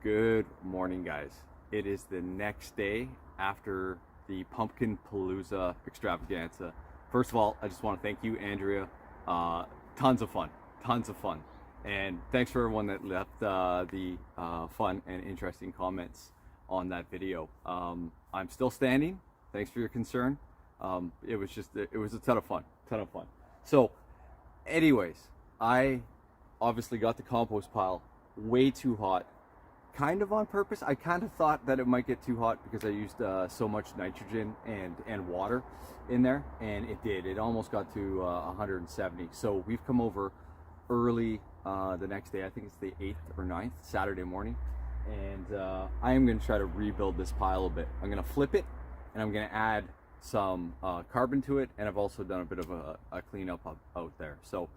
Good morning, guys. It is the next day after the Pumpkin Palooza extravaganza. First of all, I just want to thank you, Andrea. Tons of fun, and thanks for everyone that left the fun and interesting comments on that video. I'm still standing. Thanks for your concern. It was a ton of fun, So, anyways, I obviously got the compost pile way too hot. Kind of on purpose. I kind of thought that it might get too hot because I used so much nitrogen and water in there, and it did. It almost got to 170. So we've come over early the next day. I think it's the 8th or 9th, Saturday morning, and I am going to try to rebuild this pile a bit. I'm going to flip it, and I'm going to add some carbon to it, and I've also done a bit of a cleanup out there. So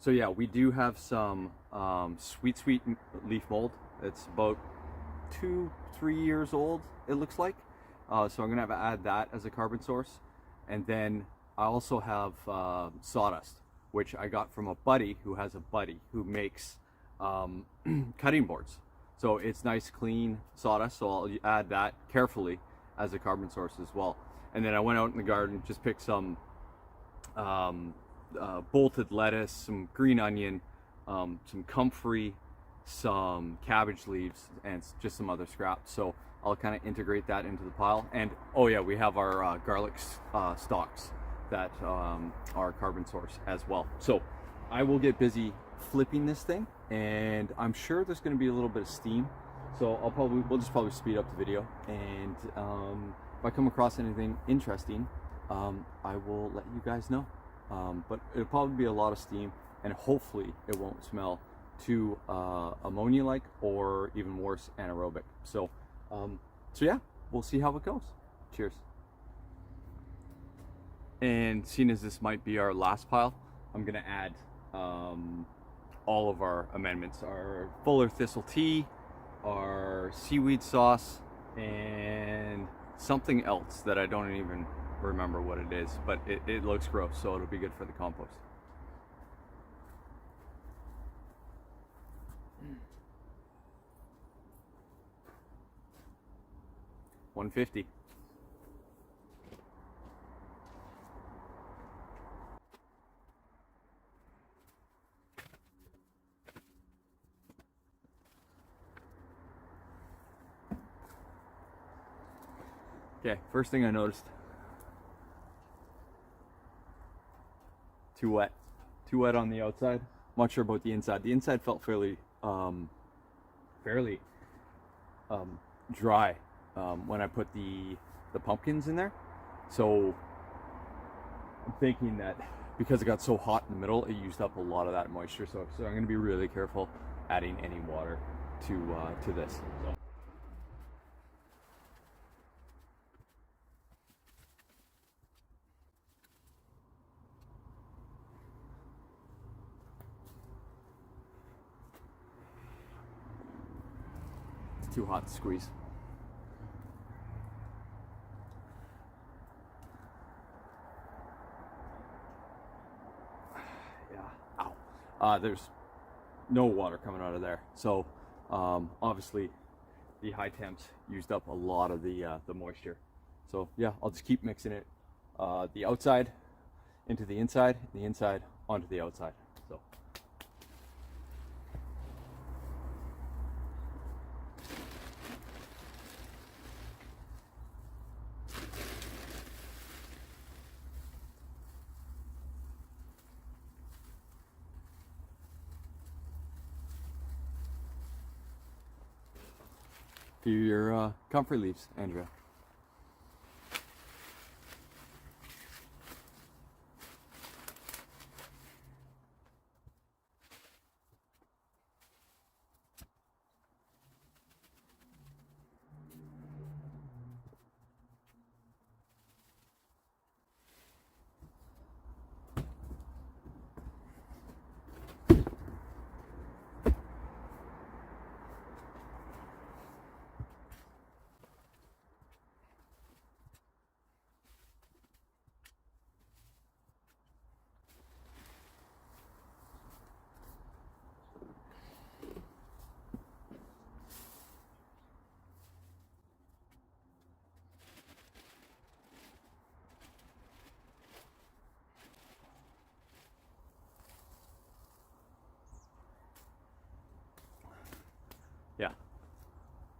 yeah, we do have some sweet leaf mold. It's about 2-3 years old, it looks like. So I'm gonna have to add that as a carbon source. And then I also have sawdust, which I got from a buddy who has a buddy who makes cutting boards. So it's nice, clean sawdust. So I'll add that carefully as a carbon source as well. And then I went out in the garden, just picked some bolted lettuce, some green onion, some comfrey, some cabbage leaves, and just some other scraps. So I'll kind of integrate that into the pile. And oh yeah, we have our garlic stalks that are carbon source as well. So I will get busy flipping this thing, and I'm sure there's going to be a little bit of steam. So we'll just probably speed up the video, and if I come across anything interesting, I will let you guys know. But it'll probably be a lot of steam, and hopefully it won't smell too ammonia-like or even worse, anaerobic. So yeah, we'll see how it goes. Cheers. And seeing as this might be our last pile, I'm gonna add all of our amendments: our Fuller Thistle tea, our seaweed sauce, and something else that I don't even remember what it is, but it looks gross, so it'll be good for the compost. $150. Okay, first thing I noticed. Too wet on the outside. I'm not sure about the inside. The inside felt fairly dry when I put the pumpkins in there. So I'm thinking that because it got so hot in the middle, it used up a lot of that moisture. So I'm going to be really careful adding any water to this. So. Too hot to squeeze. Yeah. Ow. There's no water coming out of there. So obviously the high temps used up a lot of the moisture. So yeah, I'll just keep mixing it. The outside into the inside, the inside onto the outside. So. Do your comfrey leaves, Andrea.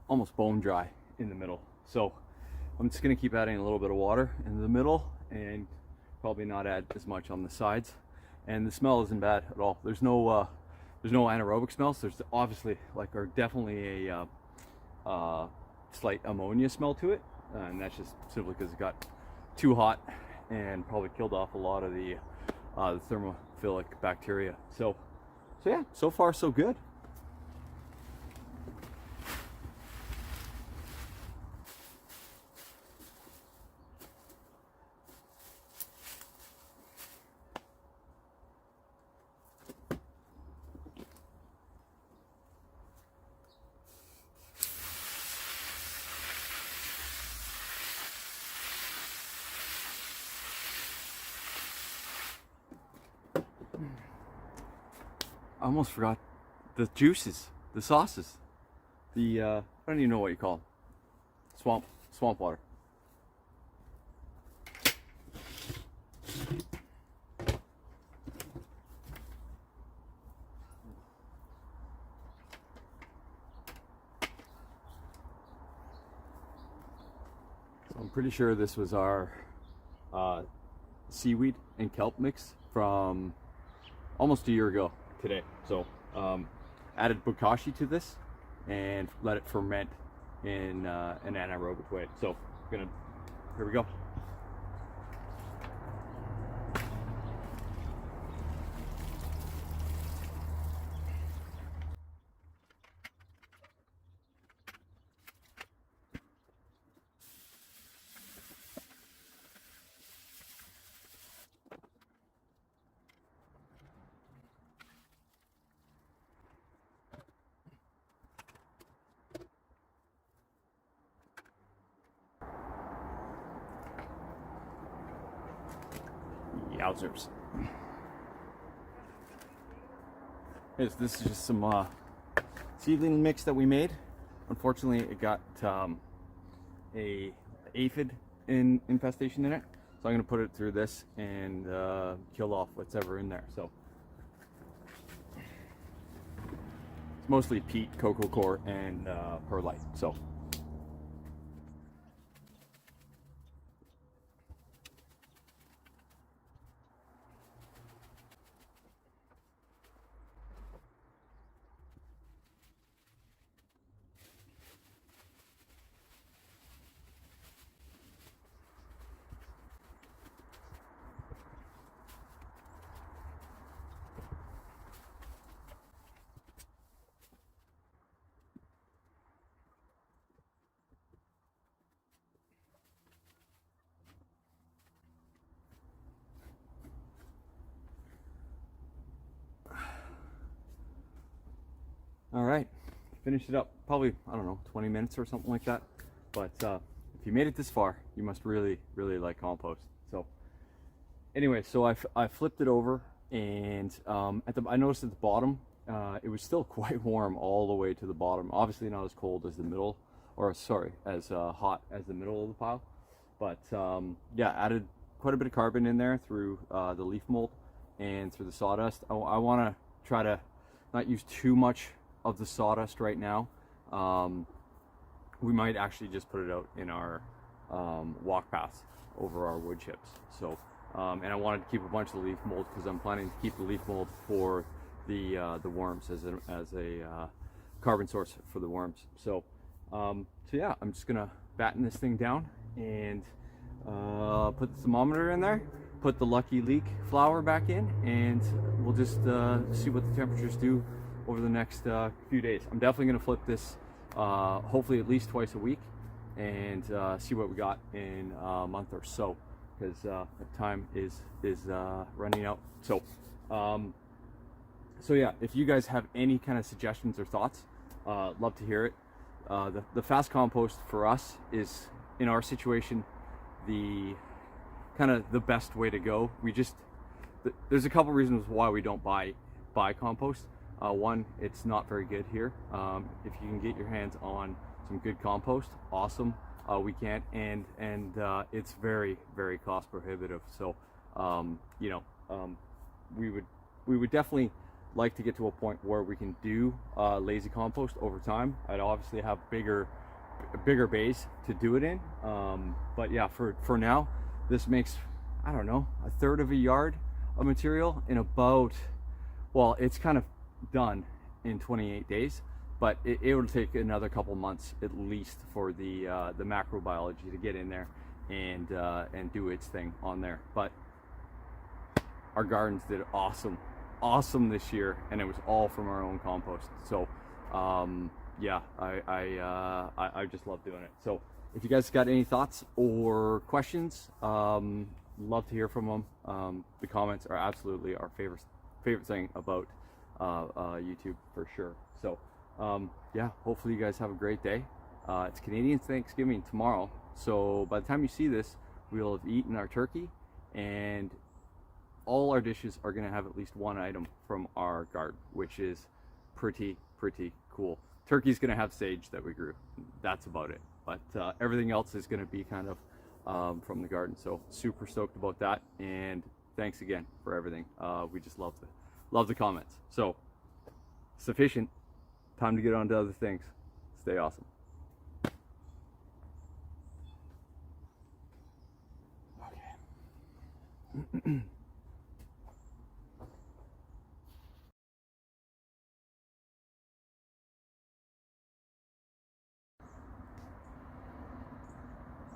almost bone dry in the middle. So I'm just gonna keep adding a little bit of water in the middle and probably not add as much on the sides. And the smell isn't bad at all. There's no anaerobic smells. There's obviously definitely a slight ammonia smell to it, and that's just simply because it got too hot and probably killed off a lot of the thermophilic bacteria. So yeah, so far so good. I almost forgot the juices, the sauces, I don't even know what you call them. Swamp water. So I'm pretty sure this was our seaweed and kelp mix from almost a year ago today. So added bokashi to this and let it ferment in an anaerobic way. So here we go. Yowzers. This is just some seedling mix that we made. Unfortunately, it got a aphid infestation in it, so I'm going to put it through this and kill off whatever in there. So it's mostly peat, cocoa coir, and perlite. So. All right, finished it up probably, I don't know, 20 minutes or something like that. But if you made it this far, you must really, really like compost. So anyway, so I flipped it over, and I noticed at the bottom, it was still quite warm all the way to the bottom. Obviously not as cold as the middle, or sorry, as hot as the middle of the pile. But yeah, added quite a bit of carbon in there through the leaf mold and through the sawdust. I want to try to not use too much of the sawdust right now. We might actually just put it out in our walk paths over our wood chips. So and I wanted to keep a bunch of the leaf mold because I'm planning to keep the leaf mold for the worms as a carbon source for the worms. So so yeah, I'm just gonna batten this thing down and put the thermometer in there, put the Lucky Leak flour back in, and we'll just see what the temperatures do over the next few days. I'm definitely going to flip this hopefully at least twice a week and see what we got in a month or so, because time is running out. So so yeah, if you guys have any kind of suggestions or thoughts, love to hear it. The fast compost for us is, in our situation, the kind of the best way to go. There's a couple reasons why we don't buy compost. One, it's not very good here. If you can get your hands on some good compost, awesome. We can't, and it's very, very cost prohibitive. So you know, we would definitely like to get to a point where we can do lazy compost over time. I'd obviously have bigger bays to do it in, but yeah, for now, this makes, I don't know, a third of a yard of material in about, well, it's kind of done in 28 days, but it will take another couple months at least for the macrobiology to get in there and do its thing on there. But our gardens did awesome this year, and it was all from our own compost. So yeah, I just love doing it. So if you guys got any thoughts or questions, love to hear from them. The comments are absolutely our favorite thing about YouTube, for sure. So yeah, hopefully you guys have a great day. It's Canadian Thanksgiving tomorrow, so by the time you see this, we'll have eaten our turkey, and all our dishes are going to have at least one item from our garden, which is pretty cool. Turkey's going to have sage that we grew. That's about it. But everything else is going to be kind of from the garden. So super stoked about that. And thanks again for everything. We just love the comments. So sufficient. Time to get on to other things. Stay awesome. Okay.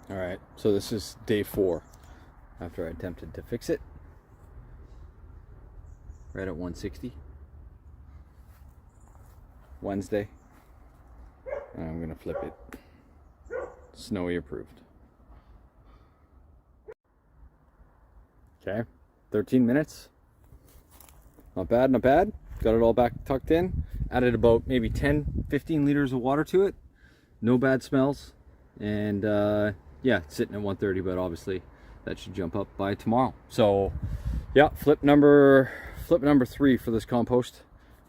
All right, so this is day 4 after I attempted to fix it. Right at 160. Wednesday. And I'm gonna flip it. Snowy approved. Okay, 13 minutes. Not bad, not bad. Got it all back tucked in. Added about maybe 10-15 liters of water to it. No bad smells. And yeah, it's sitting at 130, but obviously that should jump up by tomorrow. So yeah, flip number 3 for this compost.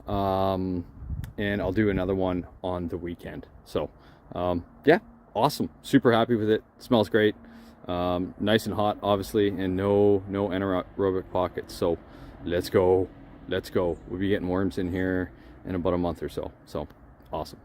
And I'll do another one on the weekend. So yeah, awesome. Super happy with it. Smells great. Nice and hot, obviously, and no anaerobic pockets. So let's go. We'll be getting worms in here in about a month or so. So awesome.